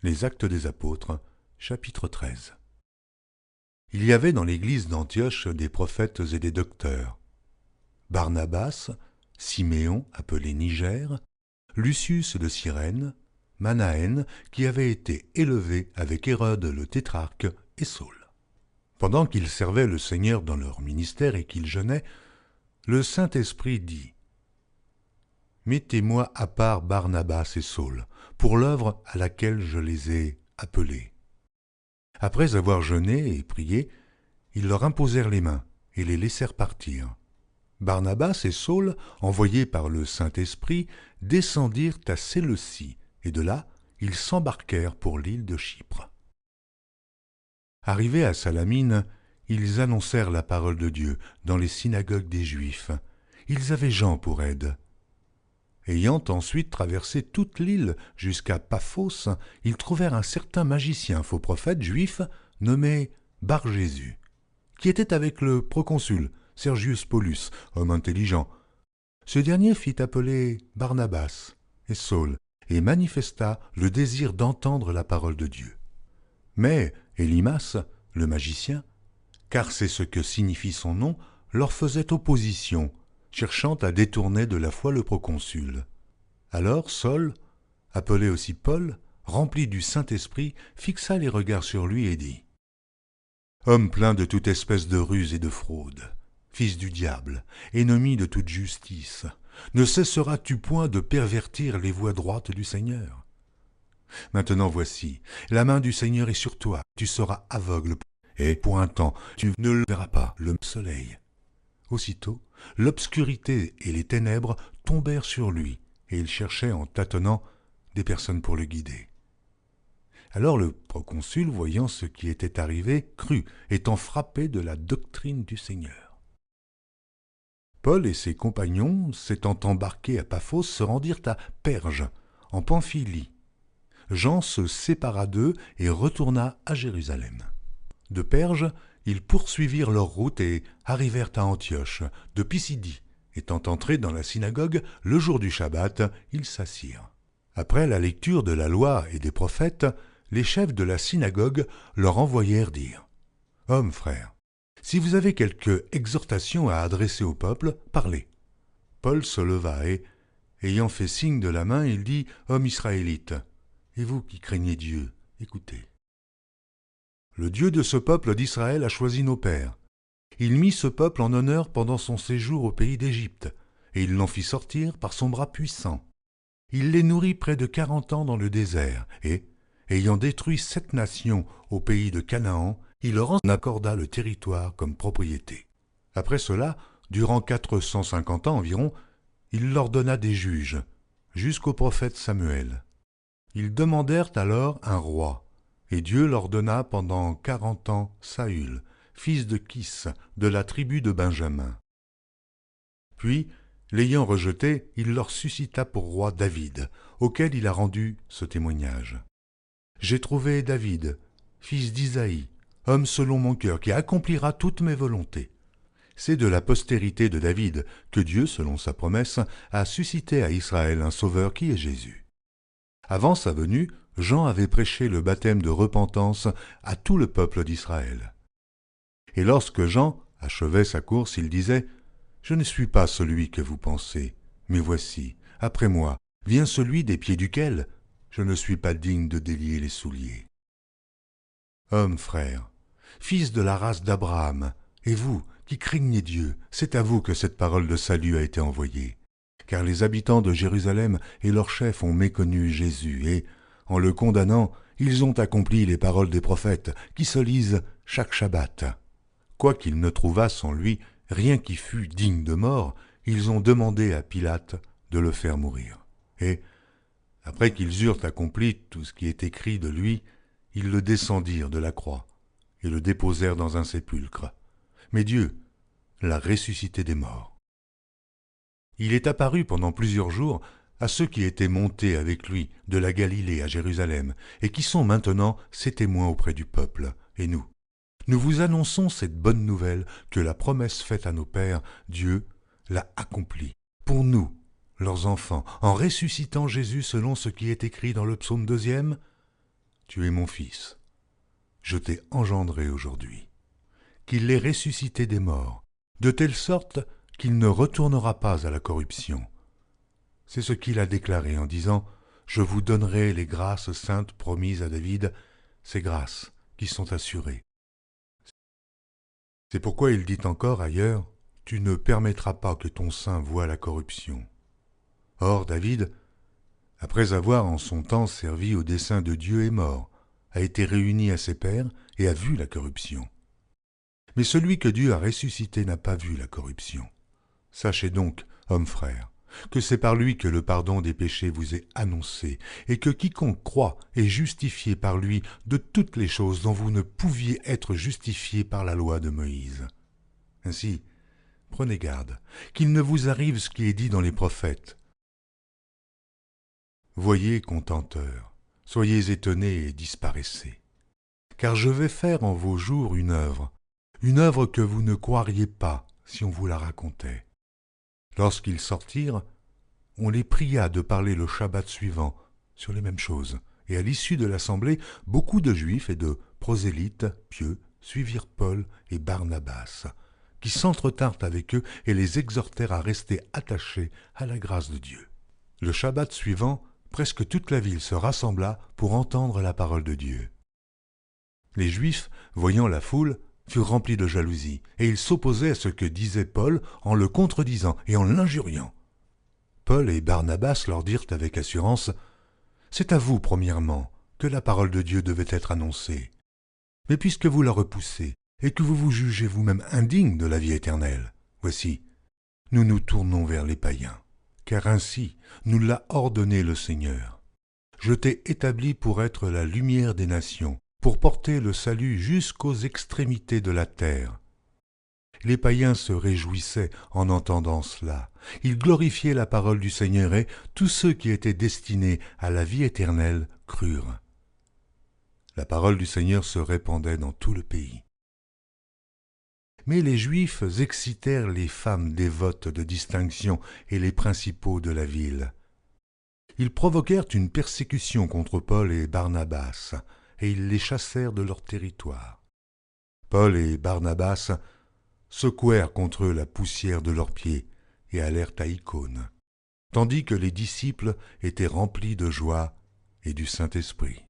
Les Actes des Apôtres, chapitre 13. Il y avait dans l'église d'Antioche des prophètes et des docteurs. Barnabas, Siméon, appelé Niger, Lucius de Cyrène, Manaën, qui avait été élevé avec Hérode le tétrarque, et Saul. Pendant qu'ils servaient le Seigneur dans leur ministère et qu'ils jeûnaient, le Saint-Esprit dit : « Mettez-moi à part Barnabas et Saul, pour l'œuvre à laquelle je les ai appelés. » Après avoir jeûné et prié, ils leur imposèrent les mains et les laissèrent partir. Barnabas et Saul, envoyés par le Saint-Esprit, descendirent à Séleucie, et de là, ils s'embarquèrent pour l'île de Chypre. Arrivés à Salamine, ils annoncèrent la parole de Dieu dans les synagogues des Juifs. Ils avaient Jean pour aide. Ayant ensuite traversé toute l'île jusqu'à Paphos, ils trouvèrent un certain magicien faux prophète juif nommé Bar-Jésus, qui était avec le proconsul Sergius Paulus, homme intelligent. Ce dernier fit appeler Barnabas et Saul et manifesta le désir d'entendre la parole de Dieu. Mais Élymas, le magicien, car c'est ce que signifie son nom, leur faisait opposition, cherchant à détourner de la foi le proconsul. Alors Saul, appelé aussi Paul, rempli du Saint-Esprit, fixa les regards sur lui et dit : « Homme plein de toute espèce de ruse et de fraude, fils du diable, ennemi de toute justice, ne cesseras-tu point de pervertir les voies droites du Seigneur ? Maintenant voici, la main du Seigneur est sur toi, tu seras aveugle, et pour un temps tu ne le verras pas le soleil. » Aussitôt, l'obscurité et les ténèbres tombèrent sur lui, et il cherchait en tâtonnant des personnes pour le guider. Alors le proconsul, voyant ce qui était arrivé, crut, étant frappé de la doctrine du Seigneur. Paul et ses compagnons, s'étant embarqués à Paphos, se rendirent à Perge, en Pamphylie. Jean se sépara d'eux et retourna à Jérusalem. De Perge, ils poursuivirent leur route et arrivèrent à Antioche, de Pisidie. Étant entrés dans la synagogue, le jour du Shabbat, ils s'assirent. Après la lecture de la loi et des prophètes, les chefs de la synagogue leur envoyèrent dire : « Hommes, frères, si vous avez quelque exhortation à adresser au peuple, parlez. » Paul se leva et, ayant fait signe de la main, il dit : « Hommes israélites, et vous qui craignez Dieu, écoutez. Le Dieu de ce peuple d'Israël a choisi nos pères. Il mit ce peuple en honneur pendant son séjour au pays d'Égypte, et il l'en fit sortir par son bras puissant. Il les nourrit près de 40 ans dans le désert, et, ayant détruit 7 nations au pays de Canaan, il leur en accorda le territoire comme propriété. Après cela, durant 450 ans environ, il leur donna des juges, jusqu'au prophète Samuel. Ils demandèrent alors un roi, et Dieu leur donna pendant 40 ans Saül, fils de Kis, de la tribu de Benjamin. Puis, l'ayant rejeté, il leur suscita pour roi David, auquel il a rendu ce témoignage. « J'ai trouvé David, fils d'Isaïe, homme selon mon cœur, qui accomplira toutes mes volontés. » C'est de la postérité de David que Dieu, selon sa promesse, a suscité à Israël un sauveur qui est Jésus. Avant sa venue, Jean avait prêché le baptême de repentance à tout le peuple d'Israël. Et lorsque Jean achevait sa course, il disait : « Je ne suis pas celui que vous pensez, mais voici, après moi, vient celui des pieds duquel je ne suis pas digne de délier les souliers. » Hommes, frères, fils de la race d'Abraham, et vous qui craignez Dieu, c'est à vous que cette parole de salut a été envoyée. Car les habitants de Jérusalem et leurs chefs ont méconnu Jésus, et, en le condamnant, ils ont accompli les paroles des prophètes qui se lisent chaque Shabbat. Quoiqu'ils ne trouvassent en lui rien qui fût digne de mort, ils ont demandé à Pilate de le faire mourir. Et, après qu'ils eurent accompli tout ce qui est écrit de lui, ils le descendirent de la croix et le déposèrent dans un sépulcre. Mais Dieu l'a ressuscité des morts. Il est apparu pendant plusieurs jours à ceux qui étaient montés avec lui de la Galilée à Jérusalem et qui sont maintenant ses témoins auprès du peuple, et nous. Nous vous annonçons cette bonne nouvelle que la promesse faite à nos pères, Dieu l'a accomplie pour nous, leurs enfants, en ressuscitant Jésus selon ce qui est écrit dans le psaume 2. tu es mon fils. Je t'ai engendré aujourd'hui. Qu'il l'ait ressuscité des morts, de telle sorte qu'il ne retournera pas à la corruption. C'est ce qu'il a déclaré en disant « Je vous donnerai les grâces saintes promises à David, ces grâces qui sont assurées. » C'est pourquoi il dit encore ailleurs « Tu ne permettras pas que ton sein voie la corruption. » Or David, après avoir en son temps servi au dessein de Dieu, est mort, a été réuni à ses pairs et a vu la corruption. Mais celui que Dieu a ressuscité n'a pas vu la corruption. Sachez donc, hommes frères, que c'est par lui que le pardon des péchés vous est annoncé, et que quiconque croit est justifié par lui de toutes les choses dont vous ne pouviez être justifiés par la loi de Moïse. Ainsi, prenez garde, qu'il ne vous arrive ce qui est dit dans les prophètes. Voyez, contenteurs, soyez étonnés et disparaissez. Car je vais faire en vos jours une œuvre que vous ne croiriez pas si on vous la racontait. Lorsqu'ils sortirent, on les pria de parler le Shabbat suivant sur les mêmes choses. Et à l'issue de l'assemblée, beaucoup de Juifs et de prosélytes pieux suivirent Paul et Barnabas, qui s'entretinrent avec eux et les exhortèrent à rester attachés à la grâce de Dieu. Le Shabbat suivant, presque toute la ville se rassembla pour entendre la parole de Dieu. Les Juifs, voyant la foule, furent remplis de jalousie, et ils s'opposaient à ce que disait Paul en le contredisant et en l'injuriant. Paul et Barnabas leur dirent avec assurance « C'est à vous, premièrement, que la parole de Dieu devait être annoncée. Mais puisque vous la repoussez, et que vous vous jugez vous-même indigne de la vie éternelle, voici, nous nous tournons vers les païens, car ainsi nous l'a ordonné le Seigneur. Je t'ai établi pour être la lumière des nations, pour porter le salut jusqu'aux extrémités de la terre. » Les païens se réjouissaient en entendant cela. Ils glorifiaient la parole du Seigneur et tous ceux qui étaient destinés à la vie éternelle crurent. La parole du Seigneur se répandait dans tout le pays. Mais les Juifs excitèrent les femmes dévotes de distinction et les principaux de la ville. Ils provoquèrent une persécution contre Paul et Barnabas, et ils les chassèrent de leur territoire. Paul et Barnabas secouèrent contre eux la poussière de leurs pieds et allèrent à Icône, tandis que les disciples étaient remplis de joie et du Saint-Esprit.